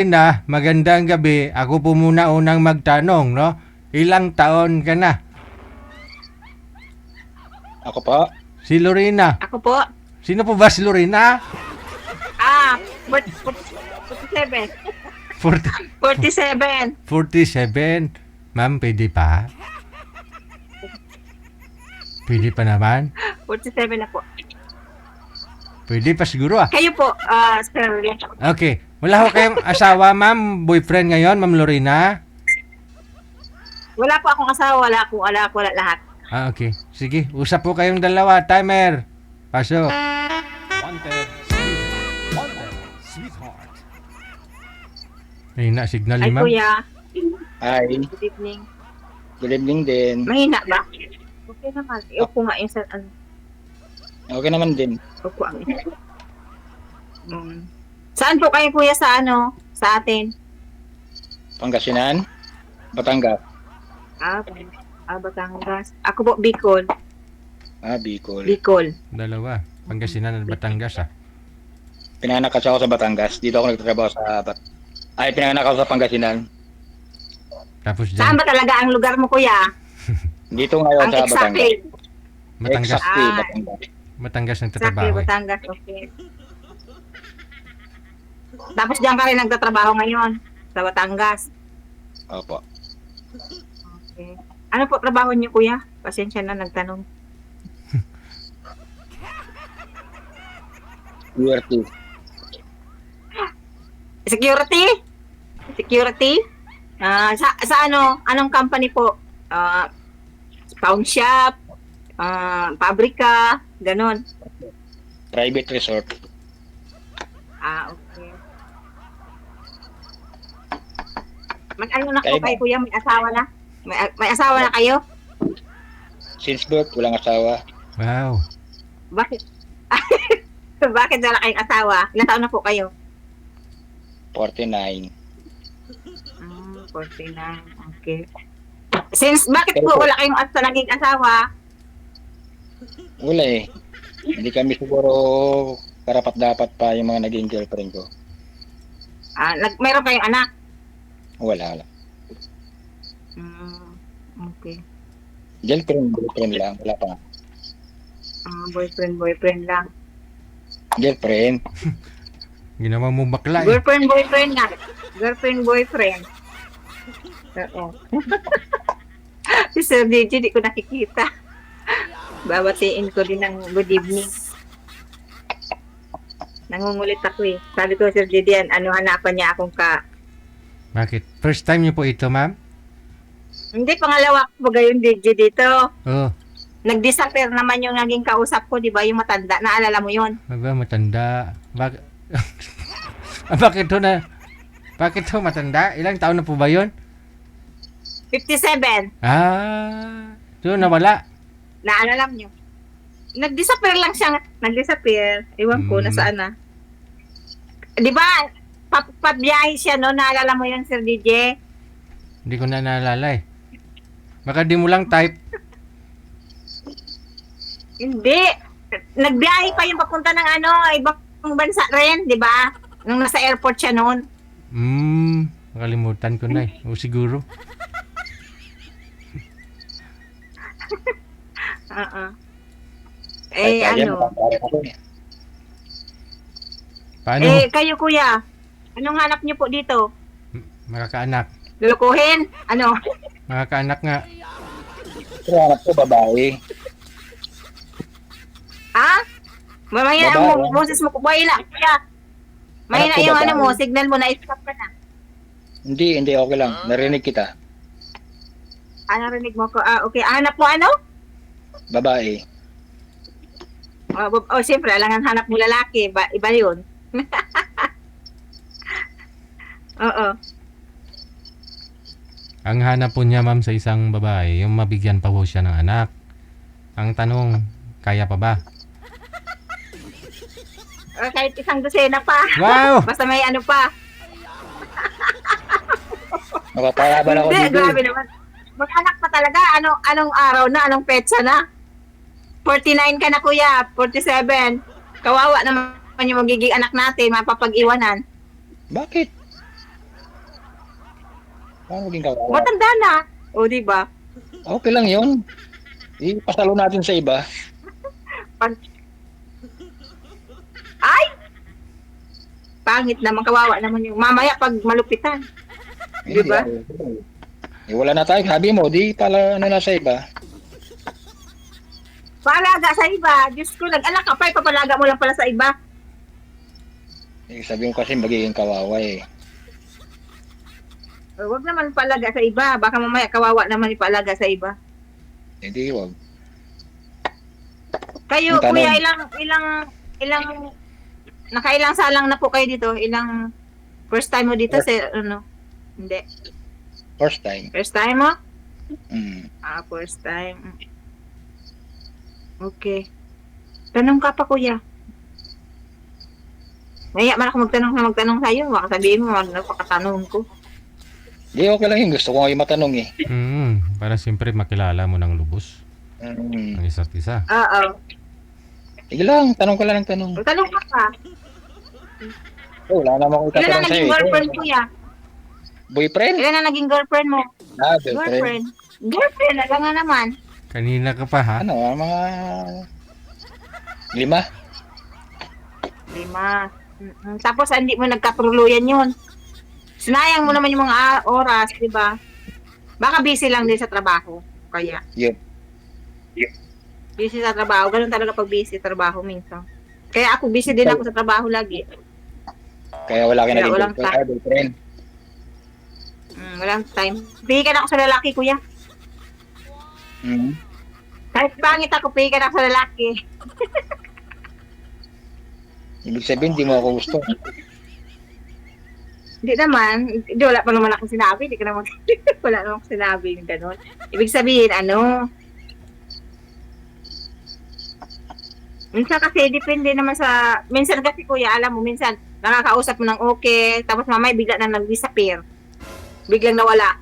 Na, magandang gabi. Ako po muna unang magtanong, no? Ilang taon ka na? Ako po? Si Lorena. Ako po. Sino po ba si Lorena? 47. 40, 47. 47. Ma'am, pwede pa? Pwede pa naman? 47 na po. Pwede pa siguro ah. Kayo po, sir. Okay. Wala ho kayong asawa, ma'am? Boyfriend ngayon, ma'am Lorena? Wala po akong asawa, wala akong alak, wala lahat. Okay. Sige, usap po kayong dalawa. Timer. Pasok. Sweetheart. Mahina signal Ay, ni ma'am. kuya. Hi. Good evening. Good evening din. Mahina ba? Okay naman. Upo nga yung sa, ano, Okay naman din. upo ang Saan po kayo, kuya, sa ano? Sa atin? Pangasinan? Batangas? Batangas. Ako po, Bicol. Bicol. Bicol. Dalawa. Pangasinan at Batangas ah. Pinanganak kasi ako sa Batangas. Dito ako nagtatrabaho sa pinanganak ako sa Pangasinan. Tapos Saan dyan, ba talaga ang lugar mo, kuya? Dito ngayon Ang sa Batangas. exactly. Batangas. Exactly, Ah. Batangas. Batangas Exactly, nagtatrabaho eh. Batangas. Okay. Tapos diyan ka rin nagtatrabaho ngayon sa Batangas. Opo. Okay. Ano po trabaho niyo, kuya? Pasensya na nagtanong. URT. Security? Security? Sa ano? Anong company po? Pawn shop? Pabrika? Ganon. Private resort. Okay. Mag-ano na po Kayo ba? kayo, kuya? May asawa na? May asawa na kayo? Since birth, walang asawa. Wow. Bakit? Bakit wala kayong asawa? Ilang taon na po kayo? 49. 49. Okay. Bakit po wala kayong naging asawa? Wala eh. Hindi kami siguro karapat-dapat pa yung mga naging girlfriend ko. Mayroon kayong anak? Wala. Okay. Girlfriend lang. Wala pa. Boyfriend lang. Girlfriend. Ginawa mo bakla eh. Boyfriend nga. Girlfriend. Oo. Si Sir DJ, di ko nakikita. Babatiin ko din ng good evening. Nangungulit ako eh. Sabi ko, Sir DJ, ano hanapan niya akong Bakit? First time niyo po ito, ma'am? Hindi, pangalawa ko ba yung DJ dito? Oh, Nag-disappear naman yung naging kausap ko, di ba? Yung matanda. Naalala mo yun? aba matanda. Bakit to na? Bakit to matanda? Ilang taon na po ba yun? 57. So nawala. Naalala niyo? Nag-disappear lang siya. Nag-disappear. Ewan ko, Hmm. nasaan na. Di ba? Pabiyahe siya, no? Naalala mo yun, Sir DJ? Hindi ko na naalala eh. Baka di mo lang type. Hindi. Nagbiyahe pa yung papunta ng ibang bansa rin, di ba? Nung nasa airport siya noon. Nakalimutan ko na eh. O siguro. Paano? Kayo kuya, anong hanap niyo po dito? Makakaanak. Lulukuhin? Ano? Makakaanak nga. Pero hanap ko babae. Mamaya Babae. ang boses mo, mahina, kuya. Mahina Hanap ko yung babae. signal mo, na-stop ka na. Hindi, okay lang. Narinig kita. Narinig mo ko. Okay, hanap mo ano? Babae. Siyempre, alangan hanap mo lalaki. Iba yun. Oo. Ang hanap po niya ma'am sa isang babae, yung mabigyan pa po siya ng anak. Ang tanong, kaya pa ba? Kahit isang dosena pa. Wow! Basta may ano pa. Mapapalaban ako Hindi, dito. grabe naman. Mag-anak pa talaga. Anong araw na? Anong petsa na? 49 ka na kuya. 47. Kawawa naman yung magiging anak natin. Mapapag-iwanan. Bakit? Paano maging kawawa? Matanda na. O, di ba? Okay lang yun. Ipasalo natin sa iba. Pag... Ay! Pangit naman, kawawa naman yung mamaya pag malupitan. Di ba? Wala na tayo. Sabi mo, di pala ano na sa iba. Paalaga sa iba. Diyos ko, nag-anak ka pa, ipapalaga mo lang pala sa iba. Sabi mo kasi magiging kawawa eh. Huwag naman palaga sa iba. Baka mamaya kawawa naman ipalaga sa iba. Hindi, wag. Kayo, Ang tanong. kuya, nakailang salang na po kayo dito? First time mo dito? Hindi. First time. First time mo? Mm. First time. Okay. Tanong ka pa, kuya. Naya man ako magtanong sa'yo. Baka sabihin mo, napakatanong ko. Di, okay lang yun. Gusto ko nga yung matanong eh. Para siyempre makilala mo ng lubos Mm. ang isa't isa. Oo. Sige lang, tanong ka lang ng tanong. Tanong ka pa. Wala naman akong Ilan na itatanong sa'yo. naging girlfriend, kuya? Boyfriend? Ilan na naging girlfriend mo? Girlfriend. Girlfriend, alam nga naman. Kanina ka pa ha? Ano, mga 5? 5. Tapos hindi mo nagkatuluyan yun. Sinayang mo naman yung mga oras, di ba? Baka busy lang din sa trabaho. Kaya. Yep. Busy sa trabaho. Ganun talaga pag busy sa trabaho minsan. Kaya ako busy din ako sa trabaho lagi. Kaya wala ka Kaya naging walang boyfriend. Walang time. Pihikan ako sa lalaki, kuya. Mm. Kahit pangit ako, pihikan ako sa lalaki. Ibig sabihin, di mo ako gusto. Hindi naman. Hindi, wala pa naman akong sinabi. Hindi ka naman, wala naman akong sinabi yung gano'n. Ibig sabihin, minsan kasi depende naman minsan kasi kuya, alam mo, minsan nakakausap mo ng okay, tapos mamaya bigla na nag-disappear. Biglang nawala.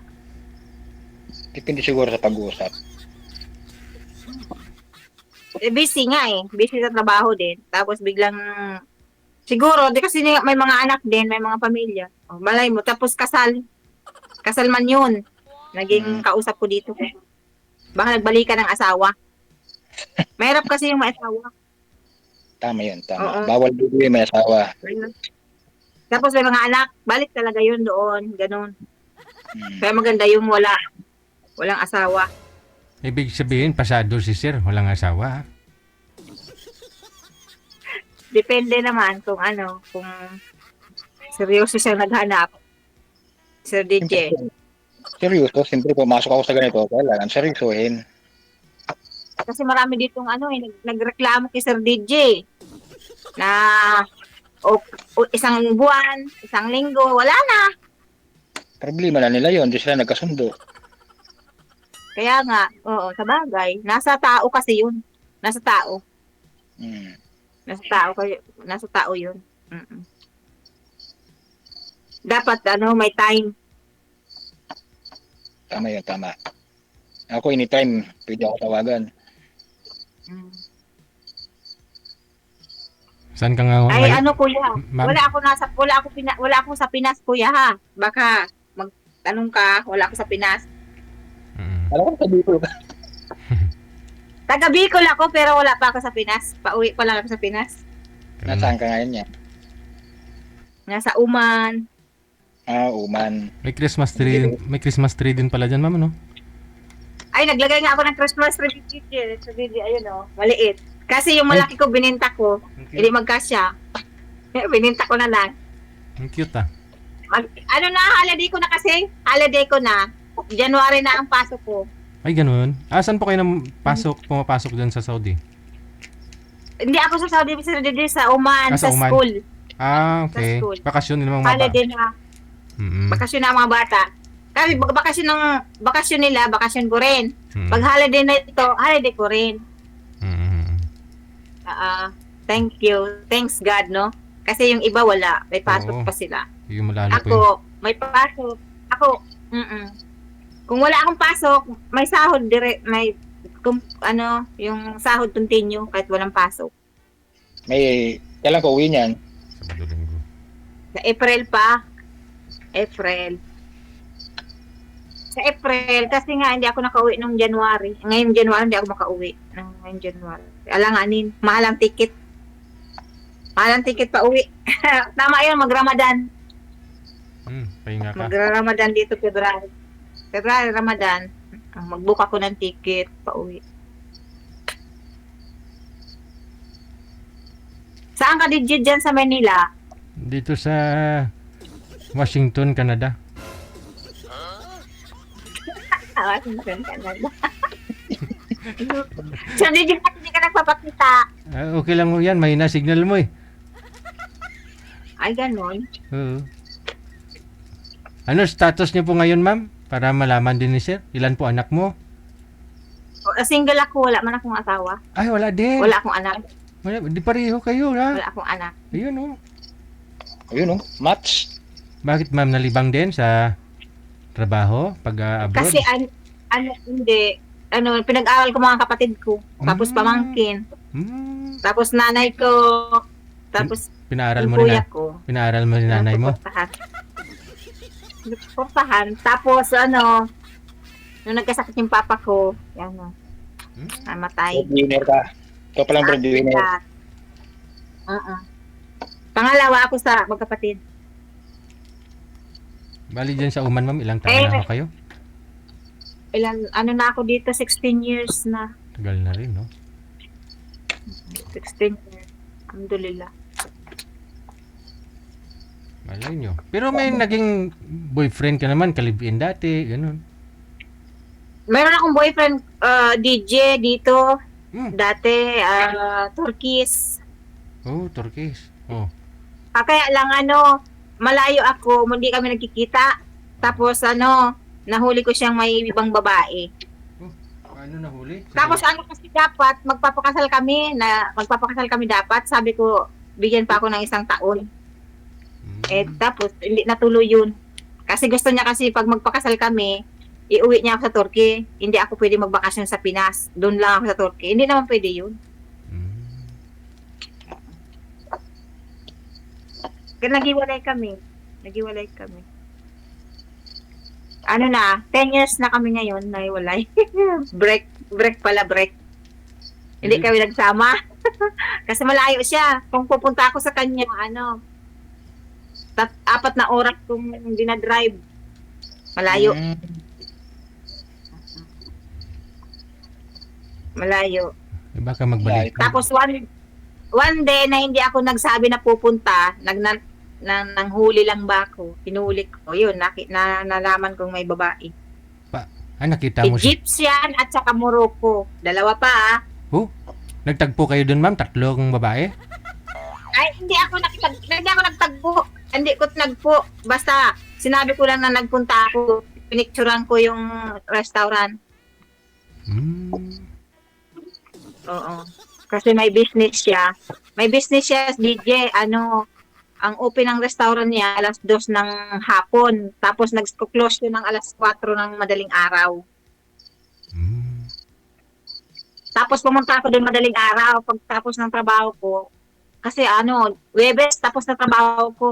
Depende siguro sa pag-uusap. Busy nga eh. Busy sa trabaho din. Tapos biglang, siguro, di kasi may mga anak din, may mga pamilya. Malay mo, tapos kasal. Kasal man yun. Naging kausap ko dito. Baka nagbalikan ng asawa. Mahirap kasi yung may asawa. Tama yun, tama. Oo. Bawal bibili may asawa. Tapos may mga anak, balik talaga yun doon. Ganon. Mm. Kaya maganda yung walang asawa. Ibig sabihin, pasado si sir, walang asawa. Depende naman kung kung seryoso siyang naghanap. Sir DJ. Seryoso, siyempre pumasok ako sa ganito, kailangan seryosohin. Kasi marami ditong nagreklamo kay Sir DJ na o isang buwan, isang linggo, wala na. Problema na nila yun, di sila nagkasundo. Kaya nga, oo, sa bagay, nasa tao kasi yun. Nasa tao. Mm. Nasa tao yun. Mm-mm. Dapat may time. Tama yun, tama. Ako anytime, pwede ako tawagan. Mm. Saan ka nga Ay, ngayon? kuya, Ma'am? wala ako sa Pinas, kuya, ha. Baka magtanong ka, wala ako sa Pinas. Alam ko sa Bicol ka. Taga Bicol ako, pero wala pa ako sa Pinas. Pauwi pa lang ako sa Pinas. Nasaan ka ngayon niya? Nasa Uman. Uman. May Christmas tree din pala dyan, ma'am, no? Ay, naglagay nga ako ng Christmas tree dito. Sa video, ayun, maliit. Kasi yung malaki ko, bininta ko. Hindi magkasya. Bininta ko na lang. Ang cute, ah. Holiday ko na kasi. Holiday ko na. January na ang pasok ko. Ay, ganun. Saan po kayo pumapasok dyan sa Saudi? Hindi ako sa Saudi, sa Oman, Sa sa Oman. school. Okay. Sa school. Bakasyon din mga bata. Holiday na. Bakasyon na ang mga bata. Kasi bakasyon nila, bakasyon ko rin. Pag holiday na ito, holiday ko rin. Thank you. Thanks God, no? Kasi yung iba wala. May pasok Oo. pa sila. Yung malalo po Ako, may pasok. Ako, kung wala akong pasok, may sahod yung sahod continue kahit walang pasok. Kailan ko uwi niyan? Sabado linggo. Sa April pa. April. Sa April, kasi nga hindi ako nakauwi nung January. Ngayong January hindi ako makauwi. Ngayong January. Alanganin, mahal ang ticket. Mahal ang ticket pa uwi. Tama yun, mag-Ramadan. Pahinga ka. Mag-Ramadan dito, February. February, Ramadan. Mag-book ako ng ticket pa uwi. Saan ka digit dyan sa Manila? Dito sa Washington, Canada. Washington, Canada. So, digit ka, hindi ka nagpapakita. Okay lang mo yan, mahina signal mo eh. Ay, ganun. Oo. Ano status niyo po ngayon, ma'am? Para malaman din ni sir. Ilan po anak mo? Single ako, wala man akong asawa. Ay, wala din. Wala akong anak. Wala, di pareho kayo, ha? Wala akong anak. Ayun, oh. Ayun, match. Bakit, ma'am, nalibang din sa trabaho pag abroad? Kasi hindi. Pinag-aral ko mga kapatid ko. Tapos pamangkin. Tapos nanay ko. Tapos Pinaaral yung mo rin kuya na, ko. pinaaral mo rin nanay mo? Suportahan. Tapos nung nagkasakit yung papa ko, yan namatay. Breadwinner ka. Ikaw palang breadwinner. Pangalawa ako sa magkapatid. Bali dyan sa Uman, ma'am, ilang taon na ako kayo? Na ako dito, 16 years na. Tagal na rin, no? 16 years. Alhamdulillah. Malay nyo. Pero may naging boyfriend ka naman, kalibin dati, ganun. Meron akong boyfriend, DJ dito. Hmm. Dati, Turkish. Oh, Turkish. Oh. Kaya lang malayo ako, hindi kami nagkikita. Tapos nahuli ko siyang may ibang babae. Paano nahuli? Tapos kasi dapat, magpapakasal kami dapat. Sabi ko, bigyan pa ako ng 1 taon. Tapos, hindi natuloy yun. Kasi gusto niya kasi pag magpakasal kami, iuwi niya ako sa Turkey. Hindi ako pwede magbakasyon sa Pinas. Doon lang ako sa Turkey. Hindi naman pwede yun. Kaya naghiwalay kami. 10 years na kami ngayon nahiwalay. break pala. Hindi kami nagsama. Kasi malayo siya. Kung pupunta ako sa kanya, 4 na oras kung dinadrive. Malayo. Malayo. Baka magbalik. Tapos one day na hindi ako nagsabi na pupunta, nanghuli lang ba ako? Pinuli ko. Yun, nalaman kong may babae. Nakita mo siya? Egyptian at saka Morocco. 2 pa Nagtagpo kayo dun, ma'am? 3 babae? Ay, hindi ako nagtagpo. Hindi ko nagpo. Basta, sinabi ko lang na nagpunta ako. Pinicturean ko yung restaurant. Oo. Kasi may business siya. DJ. Ang open ng restaurant niya, 2:00 ng hapon. Tapos nag-close yun ng 4:00 ng madaling araw. Tapos pumunta ako doon madaling araw. Pagtapos ng trabaho ko, kasi Webes tapos na trabaho ko.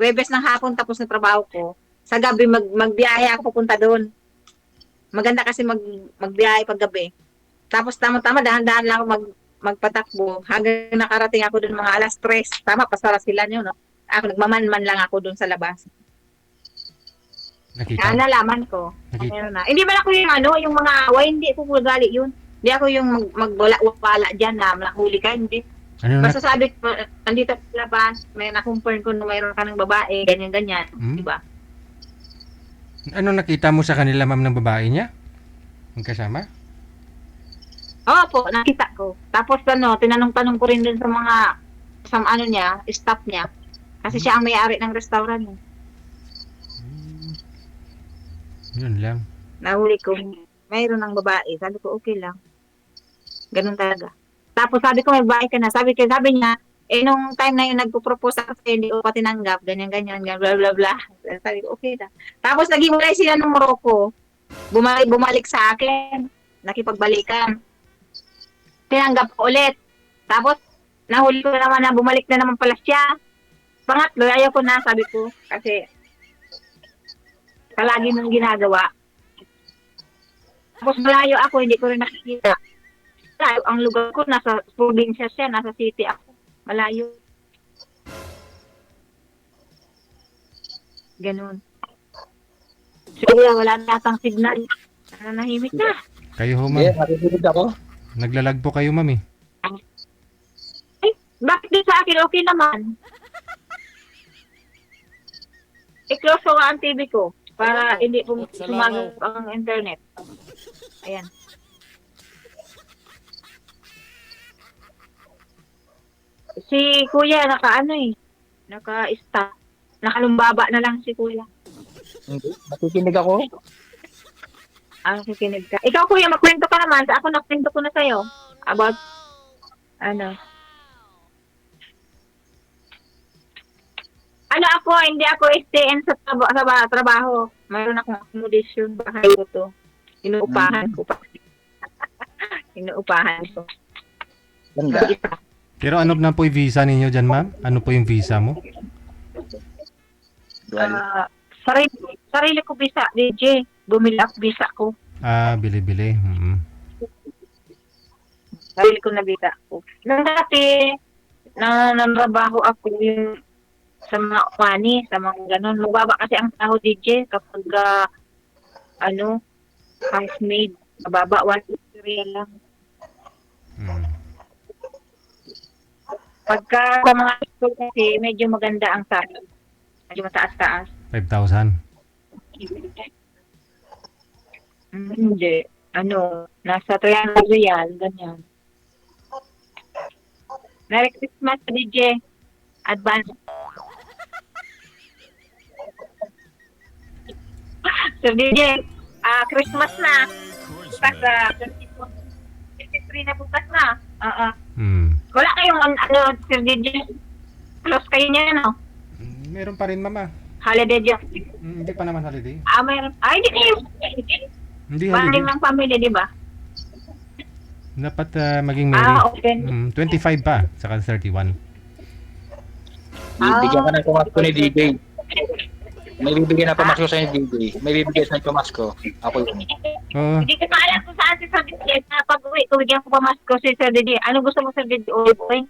Webes ng hapon tapos na trabaho ko. Sa gabi magbiyaya ako pupunta doon. Maganda kasi magbiyahe pag gabi. Tapos tama-tama dahan-dahan lang ako magpatakbo hanggang nakarating ako doon mga 3:00. Tama, pasara sila nyo, no? Ako nagmaman-man lang ako doon sa labas. Nakita? Nalaman ko. Nakita. Na. Hindi ba ako yung mga away, hindi ko gali yun. Hindi ako yung magbala dyan na nahuli ka, hindi. Basta sabi ko, andito sa labas, may na-confirm ko na mayroon ka ng babae, ganyan-ganyan. Diba? Ano nakita mo sa kanila, ma'am, ng babae niya? Ang kasama? Opo, nakita ko. Tapos tinanong-tanong ko rin dun sa mga staff niya. Kasi siya ang may-ari ng restaurant niya. Yun lang. Nahuli ko, mayroon ng babae. Sabi ko, okay lang. Ganun talaga. Tapos sabi ko, may babae ka na. Sabi niya, nung time na yun, nagpo-propose ako sa'yo, hindi ko pa tinanggap. Ganyan, bla bla bla. Sabi ko, okay lang. Tapos naghiwalay sila ng Morocco. Bumalik sa akin. Nakipagbalikan. Tinanggap ko ulit. Tapos, nahuli ko naman na bumalik na naman pala siya. Pangatlo, ayaw ko na, sabi ko. Kasi, palagi nang ginagawa. Tapos malayo ako, hindi ko rin nakikita. Malayo ang lugar ko, nasa probinsya siya, nasa city ako. Malayo. Ganun. So, wala na atang signal. Nanahimik na. Kayo ho, Hindi, ma'am. nakikinig ako. Naglalag po kayo, ma'am eh. Bakit di sa akin okay naman? I-close ko nga ang TV ko para hindi sumagap ang internet. Ayan. Si Kuya naka-stop. Nakalumbaba na lang si Kuya. Hindi, nakikinig ako. Kikinig ka. Ikaw Kuya, magkwento ka naman. Ako nakwento ko na sa'yo. About, ako, hindi ako STN sa trabaho. Mayroon akong accommodation. Bahay ko to. Inuupahan ko pa. Inuupahan ko. Ganda. Pero ano na po yung visa ninyo dyan, ma'am? Ano po yung visa mo? Dual. Sarili ko visa, DJ. Bumili ako visa ko. Bili-bili. Mm-hmm. Sarili ko na visa ko. Nung dati, nanrabaho ako yung sa mga kwani, sa mga ganun. Mababa kasi ang sahod, DJ, kapag housemaid. Mababa, 1 real lang. Mm. Pagka sa mga school kasi, medyo maganda ang sahod. Medyo mataas-taas. 5,000. Hindi. Nasa 300 real, ganyan. Merry Christmas, DJ. Advance. So, DJ, Christmas na. Bukas, 23 na bukas na. Mm. Wala kayong, Sir DJ? Close kayo niya, no? Meron pa rin, mama. Holiday dyan. Hindi pa naman holiday. Mayroon. Hindi kayo. Hindi Banding holiday. ng pamilya, di ba? Dapat maging merry. Okay. 25 pa, saka 31. Bibigyan ka ng pumasko ni DJ. May bibigyan na pumasko sa ni DJ. May bibigyan sa pumasko. Ako yun. Oo. Hindi ko pa alam kung saan si Sir DJ. Na pag-uwi ko, bigyan ko pa masko si Sir DJ. Ano gusto mo, Sir DJ? Olive oil?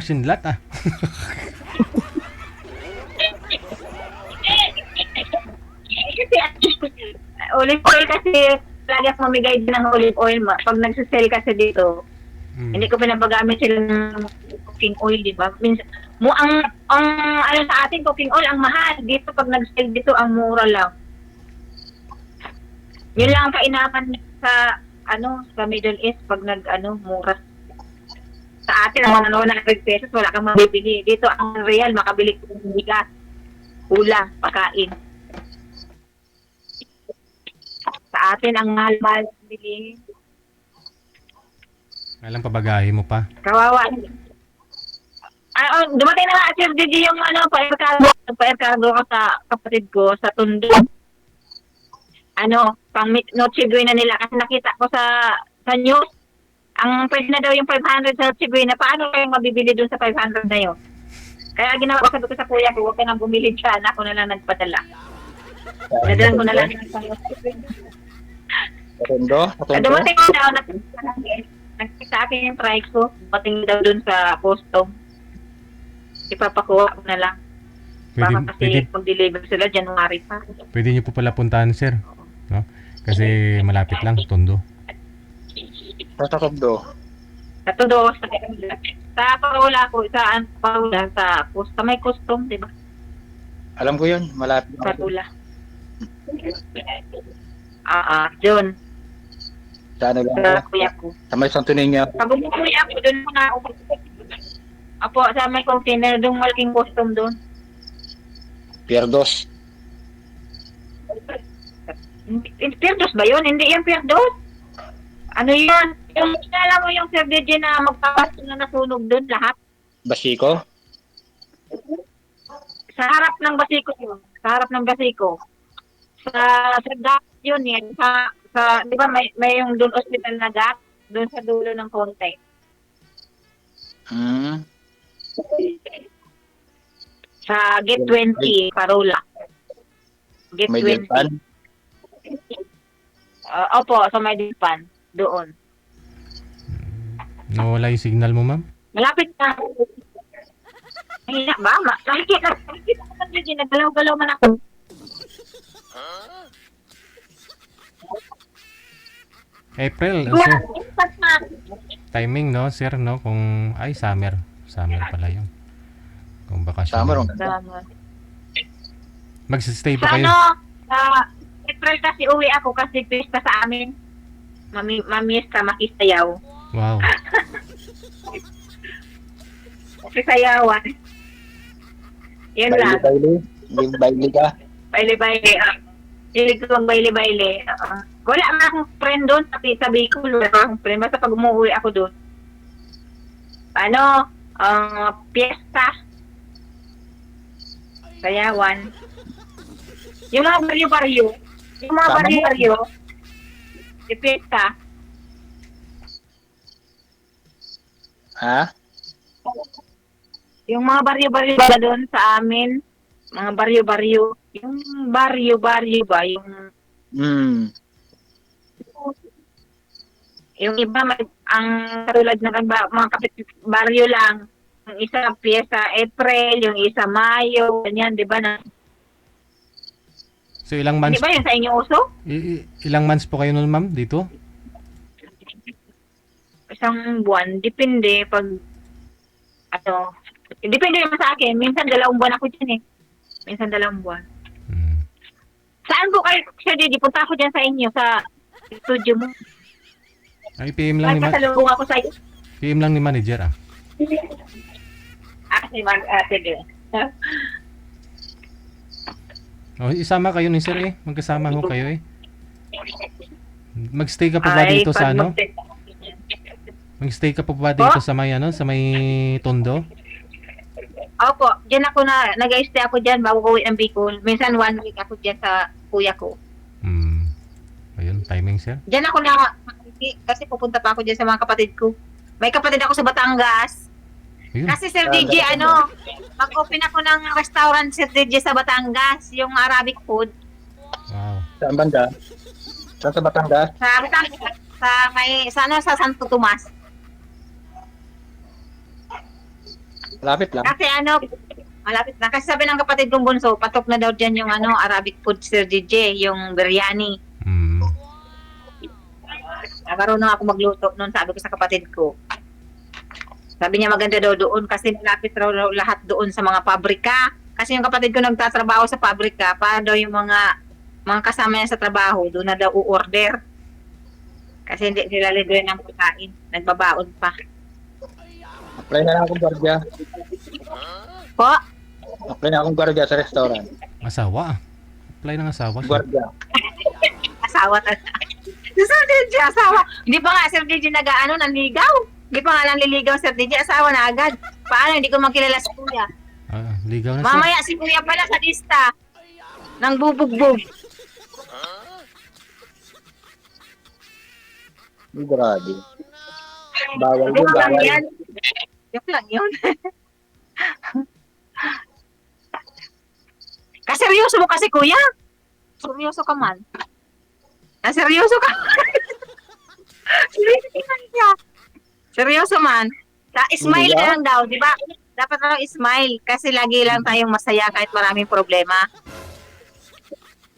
Sinlat ah. Olive oil kasi lagi ako mamigay din ng olive oil. Pag nagsisell kasi dito, hindi ko pinapagamit sila ng cooking oil, di ba? Minsan, ang sa atin, cooking oil, ang mahal. Dito, pag nag-sell dito, ang mura lang. Yun lang ang kainaman sa, sa Middle East, pag mura. Sa atin, ang 100 pesos, wala kang mabibili. Dito, ang real, makabili ko ng bigas, hula, pagkain. Sa atin, ang mahal-mahal bili. Alam pabagahe mo pa. Kawawa. Dumating na nga, Sir Gigi, yung pa-air cargo ko sa kapatid ko sa Tondo. Pang Noche Buena nila kasi nakita ko sa news. Ang pwede na daw yung 500 sa Noche Buena. Paano kayong mabibili dun sa 500 na yun? Kaya ginawa ko, sabi ko sa kuya ko, huwag ka nang bumili dyan. Ako na lang nagpadala. Nadalan ko na lang yung Noche Buena. Katundo? Dumating ko daw, sa akin yung try ko. Dumating daw dun sa custom. Ipapakuha ko na lang. Baka kasi mag-deliver sila January pa. Pwede niyo po pala puntahan, sir. No? Kasi malapit lang, Tondo. Sa Katundo. Sa Tondo, sa Parola ko, sa may custom, di ba? Alam ko yun, malapit. Sa Tula. Yun. Sa ano lang? Sa kuya ko. Sa may Santo Niño. Pag umuwi ako, doon muna ako. Apo, sa may container, doon malaking custom doon. Pierdos. Pierdos ba yun? Hindi yan Pierdos. Ano yun? Yung alam mo yung Sir DJ na magpapasto na nasunog doon lahat? Basiko. Sa harap ng Basiko yun. Sa harap ng Basiko. Sa GAT yun yan. Di ba may yung doon hospital na GAT? Doon sa dulo ng konti. Sa Gate 20, Parola. Gate May 20. Delpan. Opo, sa may dipan. Doon. Nawala yung signal mo, ma'am? Malapit na. Mahina ba? Nakikita ko man yun. Nagalaw-galaw man ako. April, Wala. so, Instant na. timing, no, sir, no? Kung, ay, summer. Summer pala yun. Kung bakasyon. Summer, oh. Tama. Magsistay Sa pa kayo? ano, sa April kasi uwi ako kasi pista sa amin. Mamiesta, makisayaw. Wow. Makisayawan. Yun lang. Baili ka. Baile-baile. Hilig ko ang baile-baile. Wala na akong friend doon sa Bicol. Wala akong friend. Basta pag umuwi ako doon. Ano, piyesta. Sayawan. Yung mga baryo-baryo. Yung mga Tama. baryo-baryo. Yung piyesta. Ha? Yung mga baryo-baryo ba doon sa amin. Mga baryo-baryo. Yung baryo-baryo ba? Yung iba, ang katulad ng mga kapit baryo lang. Yung isa, piyesa April, yung isa Mayo, ganyan, di ba na? So, ilang Di months, ba yun sa inyo uso? ilang months po kayo nun, ma'am, dito? Isang buwan, depende pag, depende naman sa akin. Minsan 2 buwan ako dyan eh. Minsan 2 buwan. Hmm. Saan po kayo, Sir Didi? Punta ako dyan sa inyo, sa studio mo. Ay, PM lang ni, Nagkasalubong ako sa iyo. PM lang ni manager, ah. Sige. Oh, isama kayo ni sir, eh. Magkasama ho kayo, eh. Magstay ka pa ba dito sa ano? Magstay ka pa ba dito sa may ano, sa may Tondo? Opo, dyan ako nag-stay ako dyan bago uwi ng Bicol. Minsan 1 week ako dyan sa kuya ko. Hmm. Ayun, timing, sir. Dyan ako kasi pupunta pa ako dyan sa mga kapatid ko. May kapatid ako sa Batangas. Ayun. Kasi Sir DJ, mag-open ako ng restaurant Sir DJ sa Batangas, yung Arabic food. Wow. Saan banda? Saan sa Batangas? Sa Batangas, sa Santo Tomas. Lapit lang. Kasi malapit na. Kasi sabi ng kapatid kong bunso, patok na daw dyan yung Arabic food Sir DJ, yung biryani. Hmm. Marunong ako magluto noon, sabi ko sa kapatid ko. Sabi niya maganda daw doon kasi malapit raw lahat doon sa mga pabrika. Kasi yung kapatid ko nagtatrabaho sa pabrika, para daw yung mga kasama niya sa trabaho, doon na daw u-order. Kasi hindi sila libre ng pagkain. Nagbabaon pa. Apply na lang akong gwardiya. Po? Apply na akong gwardiya sa restaurant. Asawa, ah. Apply ng asawa, sir. Gwardiya. Asawa talaga. Sir DJ, asawa. Hindi pa nga Sir DJ nanligaw. Hindi pa nga nanliligaw Sir DJ, asawa na agad. Paano, hindi ko makilala si Kuya. Ah, ligaw na, sir. Mamaya si Kuya pala sa lista. Nang bubugbog. Grabe. Bawal yun, Joke lang bawal. yan. Joke lang yun. Kaseryoso mo kasi, Kuya. Seryoso ka man. Seryoso ka. Seryoso man. Smile Hindi ka ba? lang daw, di ba? Dapat lang smile kasi lagi lang tayong masaya kahit maraming problema.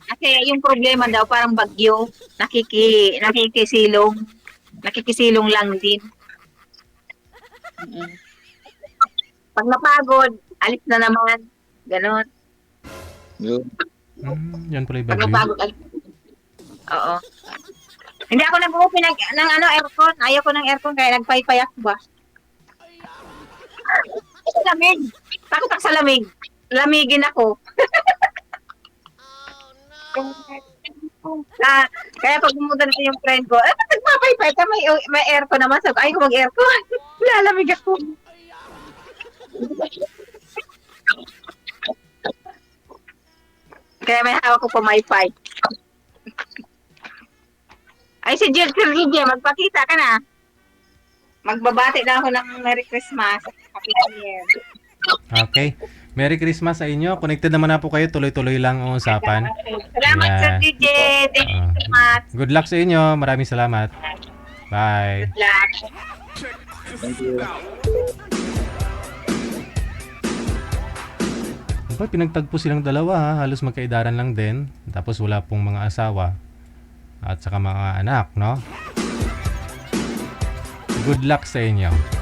Kasi yung problema daw parang bagyo, nakikisilong lang din. Pag napagod, alis na naman. Ganon. Yun. Yan pala yung Pag bagyo. napagod, alis. Oo. Hindi ako nag-open ng aircon. Ayaw ko ng aircon kaya nagpaypay ako ba? Sa lamig. Takot ako sa lamig. Lamigin ako. Kaya pag pumunta na yung friend ko, ba't nagpapaypay ka? May aircon naman. Sabi ko, ayaw ko mag-aircon. Lalamig ako. Kaya may hawak ko pumaypay. Ay, si Jill Kirlige, magpakita ka na. Magbabati na ako ng Merry Christmas. Happy New Year. Okay. Merry Christmas sa inyo. Connected naman na po kayo. Tuloy-tuloy lang ang usapan. Salamat, Sir Yeah. DJ. Thank you so much. Good luck sa inyo. Maraming salamat. Bye. Good luck. Thank you. Diba, pinagtagpo silang dalawa ha. Halos magkaidaran lang din. Tapos wala pong mga asawa. At saka mga anak, no? Good luck sa inyo.